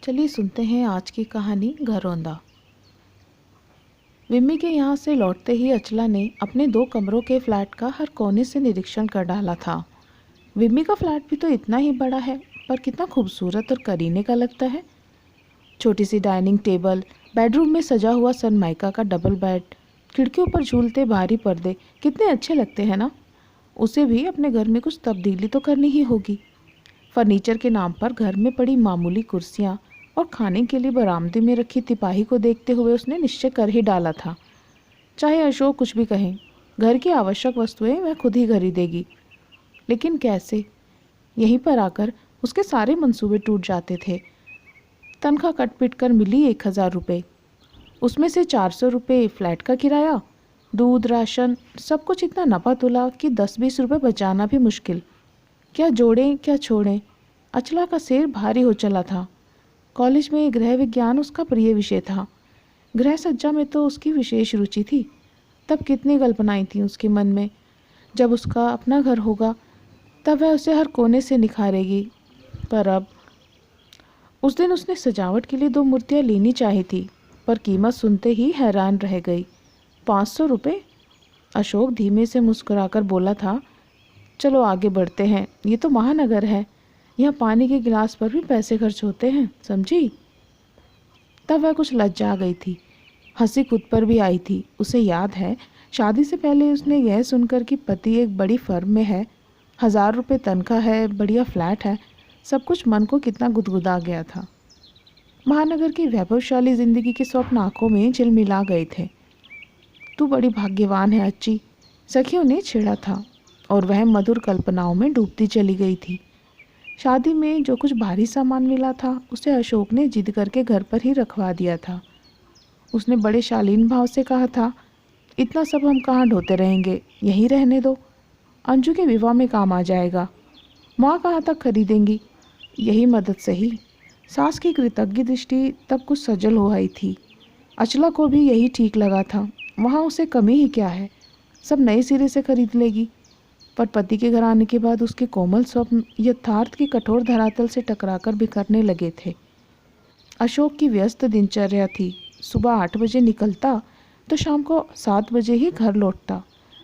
चलिए सुनते हैं आज की कहानी घरौंदा। विम्मी के यहाँ से लौटते ही अचला ने अपने 2 कमरों के फ्लैट का हर कोने से निरीक्षण कर डाला था। विम्मी का फ्लैट भी तो इतना ही बड़ा है, पर कितना खूबसूरत और करीने का लगता है। छोटी सी डाइनिंग टेबल, बेडरूम में सजा हुआ सनमाइका का डबल बेड, खिड़कियों पर झूलते भारी पर्दे कितने अच्छे लगते हैं ना। उसे भी अपने घर में कुछ तब्दीली तो करनी ही होगी। फर्नीचर के नाम पर घर में पड़ी मामूली कुर्सियाँ और खाने के लिए बरामदे में रखी तिपाही को देखते हुए उसने निश्चय कर ही डाला था, चाहे अशोक कुछ भी कहें, घर की आवश्यक वस्तुएं वह खुद ही खरीदेगी। लेकिन कैसे? यहीं पर आकर उसके सारे मंसूबे टूट जाते थे। तनख्वाह कट पिट कर मिली 1000 रुपये, उसमें से 400 रुपये फ्लैट का किराया, दूध, राशन, सब कुछ इतना नपा तुला कि 10-20 रुपये बचाना भी मुश्किल। क्या जोड़ें क्या छोड़ें? अचला का सिर भारी हो चला था। कॉलेज में गृह विज्ञान उसका प्रिय विषय था। गृह सज्जा में तो उसकी विशेष रुचि थी। तब कितनी कल्पनाएं थीं उसके मन में। जब उसका अपना घर होगा तब वह उसे हर कोने से निखारेगी। पर अब उस दिन उसने सजावट के लिए 2 मूर्तियाँ लेनी चाही थी, पर कीमत सुनते ही हैरान रह गई। 500 रुपये? अशोक धीमे से मुस्कुराकर बोला था, चलो आगे बढ़ते हैं, ये तो महानगर है, यहाँ पानी के गिलास पर भी पैसे खर्च होते हैं, समझी? तब वह कुछ लज्जा गई थी। हंसी खुद पर भी आई थी। उसे याद है, शादी से पहले उसने यह सुनकर कि पति एक बड़ी फर्म में है, 1000 रुपये तनख्वाह है, बढ़िया फ्लैट है, सब कुछ मन को कितना गुदगुदा गया था। महानगर की वैभवशाली जिंदगी के स्वप्न आंखों में झिलमिला गए थे। तू बड़ी भाग्यवान है अच्छी, सखियों ने छेड़ा था, और वह मधुर कल्पनाओं में डूबती चली गई थी। शादी में जो कुछ भारी सामान मिला था उसे अशोक ने जिद करके घर पर ही रखवा दिया था। उसने बड़े शालीन भाव से कहा था, इतना सब हम कहाँ ढोते रहेंगे, यहीं रहने दो, अंजू के विवाह में काम आ जाएगा। माँ कहाँ तक खरीदेंगी, यही मदद सही। सास की कृतज्ञ दृष्टि तब कुछ सजल हो आई थी। अचला को भी यही ठीक लगा था। वहाँ उसे कमी ही क्या है, सब नए सिरे से खरीद लेगी। पर पति के घर आने के बाद उसके कोमल स्वप्न यथार्थ की कठोर धरातल से टकराकर बिखरने लगे थे। अशोक की व्यस्त दिनचर्या थी। सुबह 8 बजे निकलता तो शाम को 7 बजे ही घर लौटता।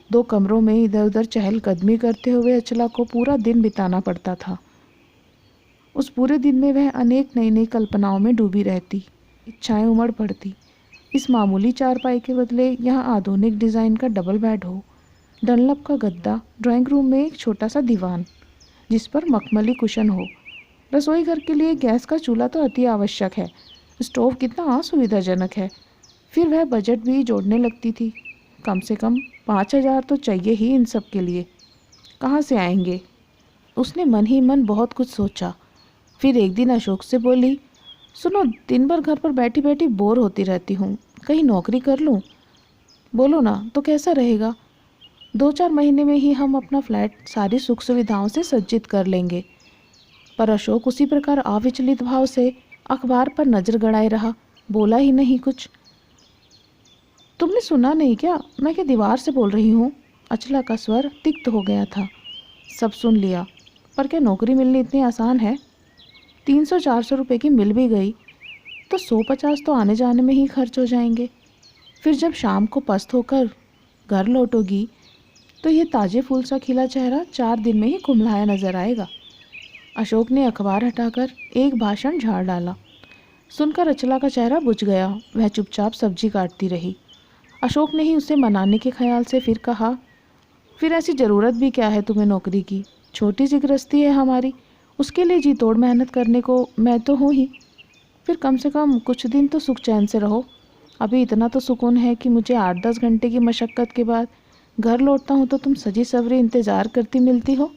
2 कमरों में इधर उधर चहलकदमी करते हुए अचला को पूरा दिन बिताना पड़ता था। उस पूरे दिन में वह अनेक नई नई कल्पनाओं में डूबी रहती, इच्छाएं उमड़ पड़ती। इस मामूली चारपाई के बदले यहाँ आधुनिक डिज़ाइन का डबल बेड हो, डनलप का गद्दा, ड्राइंग रूम में एक छोटा सा दीवान जिस पर मखमली कुशन हो। रसोई घर के लिए गैस का चूल्हा तो अति आवश्यक है, स्टोव कितना असुविधाजनक है। फिर वह बजट भी जोड़ने लगती थी। कम से कम 5000 तो चाहिए ही इन सब के लिए, कहाँ से आएंगे? उसने मन ही मन बहुत कुछ सोचा। फिर एक दिन अशोक से बोली, सुनो, दिन भर घर पर बैठी बैठी बोर होती रहती हूँ, कहीं नौकरी कर लूँ? बोलो ना, तो कैसा रहेगा? 2-4 महीने में ही हम अपना फ्लैट सारी सुख सुविधाओं से सज्जित कर लेंगे। पर अशोक उसी प्रकार अविचलित भाव से अखबार पर नज़र गड़ाए रहा, बोला ही नहीं कुछ। तुमने सुना नहीं क्या? मैं क्या दीवार से बोल रही हूँ? अचला का स्वर तिक्त हो गया था। सब सुन लिया, पर क्या नौकरी मिलनी इतनी आसान है? 300-400 रुपये की मिल भी गई तो 150 तो आने जाने में ही खर्च हो जाएंगे। फिर जब शाम को पस्त होकर घर लौटोगी तो ये ताजे फूल सा खिला चेहरा 4 दिन में ही कुम्हलाया नजर आएगा। अशोक ने अखबार हटाकर एक भाषण झाड़ डाला। सुनकर अचला का चेहरा बुझ गया। वह चुपचाप सब्जी काटती रही। अशोक ने ही उसे मनाने के ख्याल से फिर कहा, फिर ऐसी ज़रूरत भी क्या है तुम्हें नौकरी की? छोटी सी गृहस्थी है हमारी, उसके लिए जी तोड़ मेहनत करने को मैं तो हूँ ही। फिर कम से कम कुछ दिन तो सुख चैन से रहो। अभी इतना तो सुकून है कि मुझे 8-10 घंटे की मशक्क़त के बाद घर लौटता हूँ तो तुम सजी सवरी इंतज़ार करती मिलती हो।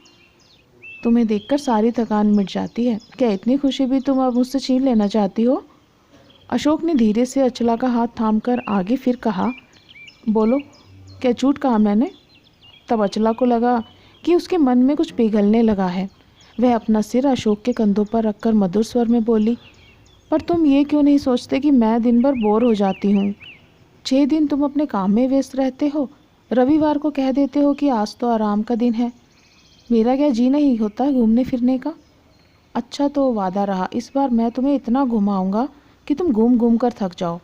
तुम्हें देखकर सारी थकान मिट जाती है। क्या इतनी खुशी भी तुम अब मुझसे छीन लेना चाहती हो? अशोक ने धीरे से अचला का हाथ थामकर आगे फिर कहा, बोलो, क्या झूठ कहा मैंने? तब अचला को लगा कि उसके मन में कुछ पिघलने लगा है। वह अपना सिर अशोक के कंधों पर रखकर मधुर स्वर में बोली, पर तुम ये क्यों नहीं सोचते कि मैं दिन भर बोर हो जाती हूँ? 6 दिन तुम अपने काम में व्यस्त रहते हो, रविवार को कह देते हो कि आज तो आराम का दिन है। मेरा क्या जी नहीं होता घूमने फिरने का? अच्छा तो वादा रहा, इस बार मैं तुम्हें इतना घुमाऊंगा कि तुम घूम घूम कर थक जाओ।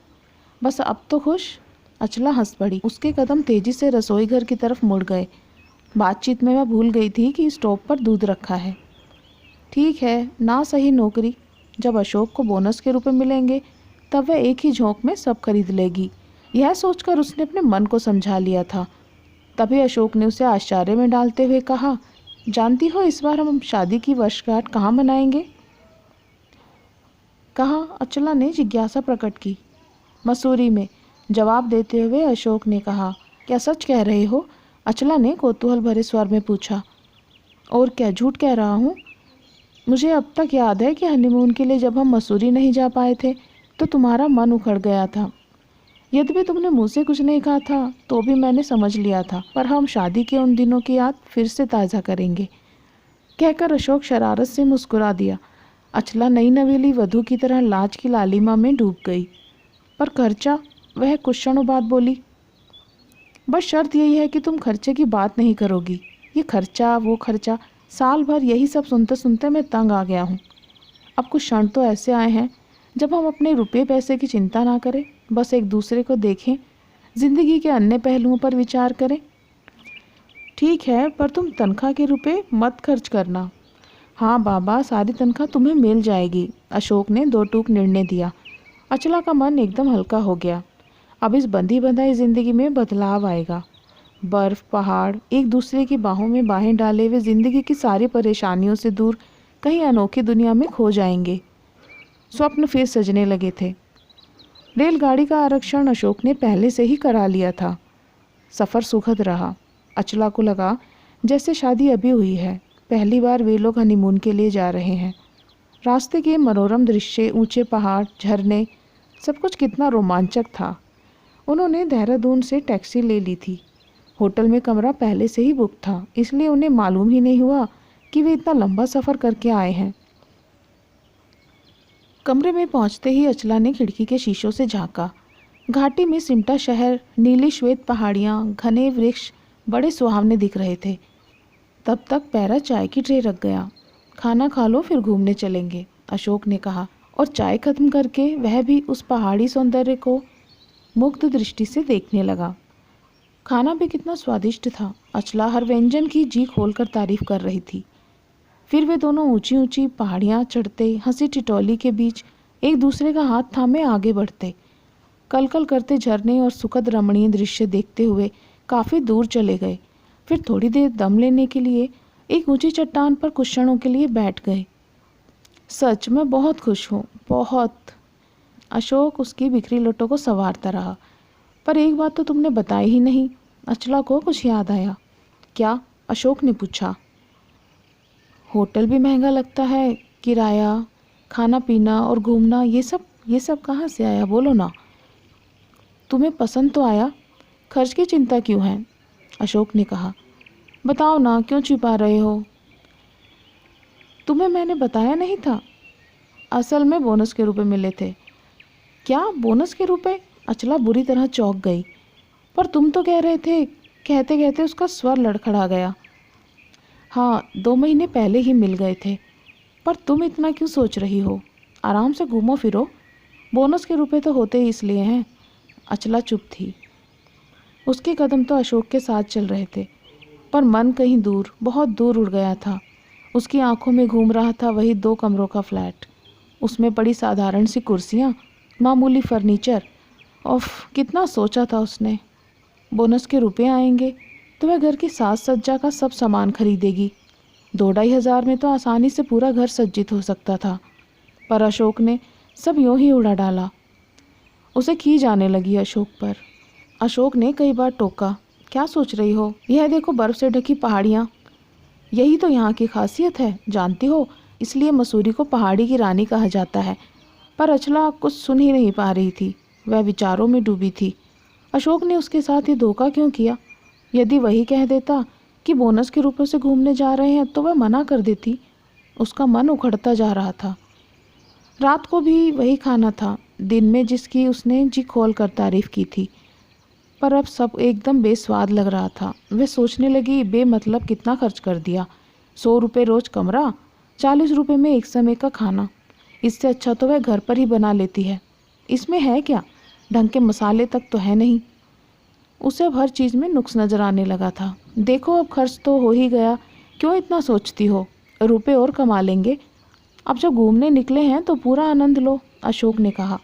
बस अब तो खुश। अचला हंस पड़ी। उसके कदम तेजी से रसोई घर की तरफ मुड़ गए। बातचीत में वह भूल गई थी कि स्टोव पर दूध रखा है। ठीक है, ना सही नौकरी। जब अशोक को बोनस के रुपए मिलेंगे तब वह एक ही झोंक में सब खरीद लेगी। यह सोचकर उसने अपने मन को समझा लिया था। तभी अशोक ने उसे आश्चर्य में डालते हुए कहा, जानती हो इस बार हम शादी की वर्षगांठ कहाँ मनाएंगे? कहाँ? अचला ने जिज्ञासा प्रकट की। मसूरी में, जवाब देते हुए अशोक ने कहा। क्या सच कह रहे हो? अचला ने कौतूहल भरे स्वर में पूछा। और क्या झूठ कह रहा हूँ? मुझे अब तक याद है कि हनीमून के लिए जब हम मसूरी नहीं जा पाए थे तो तुम्हारा मन उखड़ गया था। यद्यपि तुमने मुँह से कुछ नहीं कहा था तो भी मैंने समझ लिया था, पर हम शादी के उन दिनों की याद फिर से ताज़ा करेंगे, कहकर अशोक शरारत से मुस्कुरा दिया। अचला नई नवेली वधू की तरह लाज की लालिमा में डूब गई। पर खर्चा? वह कुछ क्षणों बाद बोली। बस शर्त यही है कि तुम खर्चे की बात नहीं करोगी। ये खर्चा वो खर्चा, साल भर यही सब सुनते सुनते मैं तंग आ गया हूँ। अब कुछ क्षण तो ऐसे आए हैं जब हम अपने रुपये पैसे की चिंता ना करें, बस एक दूसरे को देखें, जिंदगी के अन्य पहलुओं पर विचार करें। ठीक है, पर तुम तनख्वाह के रुपए मत खर्च करना। हाँ बाबा, सारी तनख्वाह तुम्हें मिल जाएगी, अशोक ने दो टूक निर्णय दिया। अचला का मन एकदम हल्का हो गया। अब इस बंधी बंधाई जिंदगी में बदलाव आएगा। बर्फ, पहाड़, एक दूसरे की बाहों में बाहें डाले हुए जिंदगी की सारी परेशानियों से दूर कहीं अनोखी दुनिया में खो जाएंगे। स्वप्न फिर सजने लगे थे। रेलगाड़ी का आरक्षण अशोक ने पहले से ही करा लिया था। सफ़र सुखद रहा। अचला को लगा जैसे शादी अभी हुई है, पहली बार वे लोग हनीमून के लिए जा रहे हैं। रास्ते के मनोरम दृश्य, ऊंचे पहाड़, झरने, सब कुछ कितना रोमांचक था। उन्होंने देहरादून से टैक्सी ले ली थी। होटल में कमरा पहले से ही बुक था, इसलिए उन्हें मालूम ही नहीं हुआ कि वे इतना लंबा सफ़र करके आए हैं। कमरे में पहुंचते ही अचला ने खिड़की के शीशों से झांका। घाटी में सिमटा शहर, नीली श्वेत पहाड़ियाँ, घने वृक्ष बड़े सुहावने दिख रहे थे। तब तक पैरा चाय की ट्रे रख गया। खाना खा लो फिर घूमने चलेंगे, अशोक ने कहा, और चाय खत्म करके वह भी उस पहाड़ी सौंदर्य को मुग्ध दृष्टि से देखने लगा। खाना भी कितना स्वादिष्ट था। अचला हर व्यंजन की जी खोलकर तारीफ कर रही थी। फिर वे दोनों ऊंची ऊंची पहाड़ियाँ चढ़ते, हंसी टिटौली के बीच एक दूसरे का हाथ थामे आगे बढ़ते। कलकल करते झरने और सुखद रमणीय दृश्य देखते हुए काफ़ी दूर चले गए। फिर थोड़ी देर दम लेने के लिए एक ऊंची चट्टान पर कुछ क्षणों के लिए बैठ गए। सच मैं बहुत खुश हूँ, बहुत। अशोक उसकी बिखरी लुटों को संवारता रहा। पर एक बात तो तुमने बताई ही नहीं। अचला को कुछ याद आया। क्या? अशोक ने पूछा। होटल भी महंगा लगता है, किराया, खाना पीना और घूमना, ये सब कहाँ से आया, बोलो ना। तुम्हें पसंद तो आया, खर्च की चिंता क्यों है? अशोक ने कहा। बताओ ना, क्यों छिपा रहे हो? तुम्हें मैंने बताया नहीं था, असल में बोनस के रुपए मिले थे। क्या बोनस के रुपए? अचला बुरी तरह चौंक गई। पर तुम तो कह रहे थे, कहते कहते उसका स्वर लड़खड़ा गया। हाँ, 2 महीने पहले ही मिल गए थे। पर तुम इतना क्यों सोच रही हो? आराम से घूमो फिरो, बोनस के रुपए तो होते ही इसलिए हैं। अचला चुप थी। उसके कदम तो अशोक के साथ चल रहे थे, पर मन कहीं दूर, बहुत दूर उड़ गया था। उसकी आंखों में घूम रहा था वही 2 कमरों का फ्लैट, उसमें पड़ी साधारण सी कुर्सियाँ, मामूली फर्नीचर। ओफ, कितना सोचा था उसने। बोनस के रुपए आएंगे तो वह घर की साज सज्जा का सब सामान खरीदेगी। 2-2.5 हज़ार में तो आसानी से पूरा घर सज्जित हो सकता था। पर अशोक ने सब यूं ही उड़ा डाला। उसे खींच आने लगी अशोक पर। अशोक ने कई बार टोका, क्या सोच रही हो? यह देखो बर्फ़ से ढकी पहाड़ियाँ, यही तो यहाँ की खासियत है, जानती हो, इसलिए मसूरी को पहाड़ी की रानी कहा जाता है। पर अचला कुछ सुन ही नहीं पा रही थी, वह विचारों में डूबी थी। अशोक ने उसके साथ ये धोखा क्यों किया? यदि वही कह देता कि बोनस के रुपए से घूमने जा रहे हैं तो वह मना कर देती। उसका मन उखड़ता जा रहा था। रात को भी वही खाना था, दिन में जिसकी उसने जी खोल कर तारीफ की थी, पर अब सब एकदम बेस्वाद लग रहा था। वह सोचने लगी, बेमतलब कितना खर्च कर दिया। 100 रुपये रोज़ कमरा, 40 रुपये में एक समय का खाना, इससे अच्छा तो वह घर पर ही बना लेती है। इसमें है क्या, ढंग के मसाले तक तो है नहीं। उसे अब हर चीज़ में नुक्स नज़र आने लगा था। देखो अब खर्च तो हो ही गया, क्यों इतना सोचती हो, रुपए और कमा लेंगे। अब जब घूमने निकले हैं तो पूरा आनंद लो, अशोक ने कहा।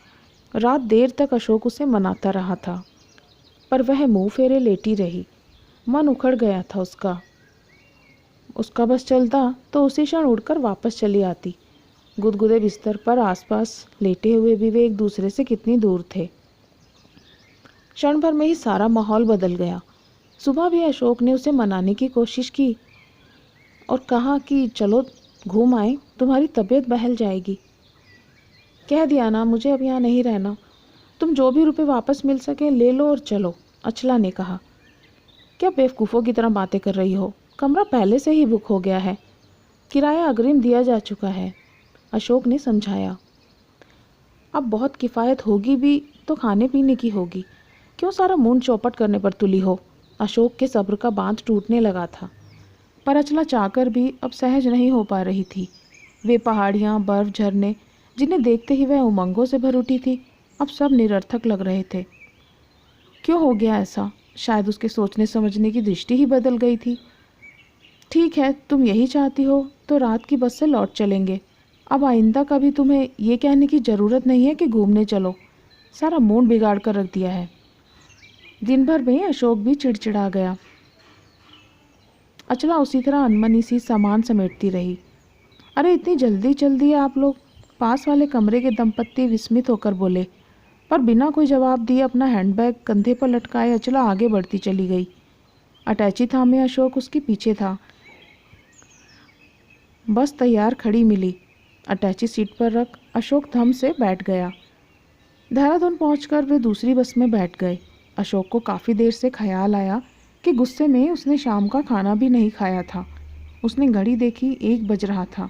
रात देर तक अशोक उसे मनाता रहा था, पर वह मुंह फेरे लेटी रही। मन उखड़ गया था उसका बस चलता तो उसी क्षण उड़कर वापस चली आती। गुदगुदे बिस्तर पर आसपास लेटे हुए भी वे एक दूसरे से कितनी दूर थे। क्षण भर में ही सारा माहौल बदल गया। सुबह भी अशोक ने उसे मनाने की कोशिश की और कहा कि चलो घूम आए, तुम्हारी तबीयत बहल जाएगी। कह दिया ना, मुझे अब यहाँ नहीं रहना, तुम जो भी रुपए वापस मिल सके ले लो और चलो, अचला ने कहा। क्या बेवकूफ़ों की तरह बातें कर रही हो, कमरा पहले से ही बुक हो गया है, किराया अग्रिम दिया जा चुका है, अशोक ने समझाया। अब बहुत किफ़ायत होगी भी तो खाने पीने की होगी, क्यों सारा मूड चौपट करने पर तुली हो। अशोक के सब्र का बांध टूटने लगा था, पर अचला चाहकर भी अब सहज नहीं हो पा रही थी। वे पहाड़ियाँ, बर्फ, झरने जिन्हें देखते ही वह उमंगों से भर उठी थी, अब सब निरर्थक लग रहे थे। क्यों हो गया ऐसा, शायद उसके सोचने समझने की दृष्टि ही बदल गई थी। ठीक है, तुम यही चाहती हो तो रात की बस से लौट चलेंगे। अब आइंदा कभी तुम्हें ये कहने की ज़रूरत नहीं है कि घूमने चलो, सारा मूड बिगाड़ कर रख दिया है। दिन भर में अशोक भी चिड़चिड़ा गया। अचला उसी तरह अनमनी सी सामान समेटती रही। अरे इतनी जल्दी चल दिए आप लोग, पास वाले कमरे के दंपत्ति विस्मित होकर बोले, पर बिना कोई जवाब दिए अपना हैंडबैग कंधे पर लटकाए अचला आगे बढ़ती चली गई। अटैची थामे अशोक उसके पीछे था। बस तैयार खड़ी मिली, अटैची सीट पर रख अशोक थम से बैठ गया। देहरादून पहुंचकर वे दूसरी बस में बैठ गए। अशोक को काफ़ी देर से ख्याल आया कि गुस्से में उसने शाम का खाना भी नहीं खाया था। उसने घड़ी देखी, 1 बज रहा था।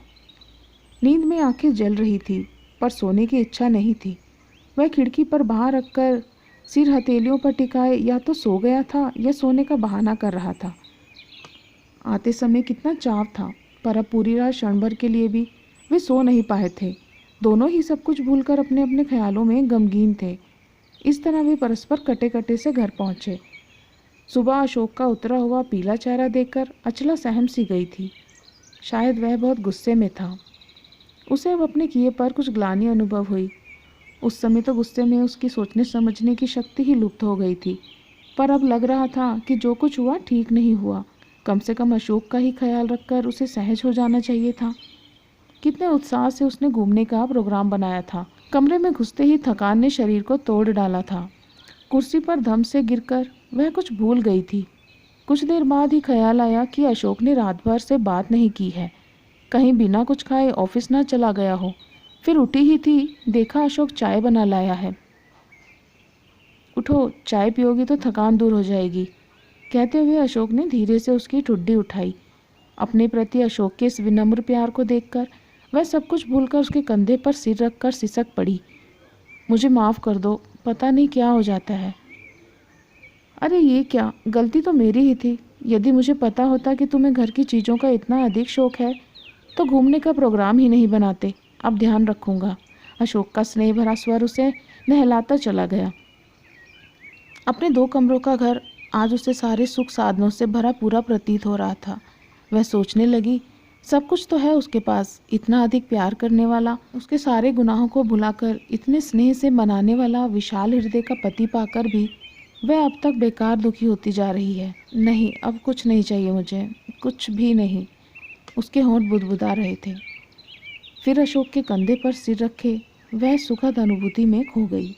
नींद में आंखें जल रही थी, पर सोने की इच्छा नहीं थी। वह खिड़की पर बाहर रखकर सिर हथेलियों पर टिकाए या तो सो गया था या सोने का बहाना कर रहा था। आते समय कितना चाव था, पर अब पूरी रात क्षण भर के लिए भी वे सो नहीं पाए थे। दोनों ही सब कुछ भूलकर अपने अपने ख्यालों में गमगीन थे। इस तरह वे परस्पर कटे कटे से घर पहुँचे। सुबह अशोक का उतरा हुआ पीला चेहरा देखकर अचला सहम सी गई थी। शायद वह बहुत गुस्से में था। उसे अब अपने किए पर कुछ ग्लानि अनुभव हुई। उस समय तो गुस्से में उसकी सोचने समझने की शक्ति ही लुप्त हो गई थी, पर अब लग रहा था कि जो कुछ हुआ ठीक नहीं हुआ। कम से कम अशोक का ही ख्याल रखकर उसे सहज हो जाना चाहिए था। कितने उत्साह से उसने घूमने का प्रोग्राम बनाया था। कमरे में घुसते ही थकान ने शरीर को तोड़ डाला था। कुर्सी पर धम से गिरकर वह कुछ भूल गई थी। कुछ देर बाद ही ख्याल आया कि अशोक ने रात भर से बात नहीं की है, कहीं बिना कुछ खाए ऑफिस ना चला गया हो। फिर उठी ही थी, देखा अशोक चाय बना लाया है। उठो, चाय पियोगी तो थकान दूर हो जाएगी, कहते हुए अशोक ने धीरे से उसकी ठुड्डी उठाई। अपने प्रति अशोक के इस विनम्र प्यार को देखकर वह सब कुछ भूलकर उसके कंधे पर सिर रखकर सिसक पड़ी। मुझे माफ़ कर दो, पता नहीं क्या हो जाता है। अरे ये क्या, गलती तो मेरी ही थी। यदि मुझे पता होता कि तुम्हें घर की चीज़ों का इतना अधिक शौक है तो घूमने का प्रोग्राम ही नहीं बनाते। अब ध्यान रखूँगा। अशोक का स्नेह भरा स्वर उसे नहलाता चला गया। अपने 2 कमरों का घर आज उसे सारे सुख साधनों से भरा पूरा प्रतीत हो रहा था। वह सोचने लगी, सब कुछ तो है उसके पास, इतना अधिक प्यार करने वाला, उसके सारे गुनाहों को भुलाकर इतने स्नेह से मनाने वाला विशाल हृदय का पति पाकर भी वह अब तक बेकार दुखी होती जा रही है। नहीं, अब कुछ नहीं चाहिए मुझे, कुछ भी नहीं। उसके होंठ बुदबुदा रहे थे। फिर अशोक के कंधे पर सिर रखे वह सुखद अनुभूति में खो गई।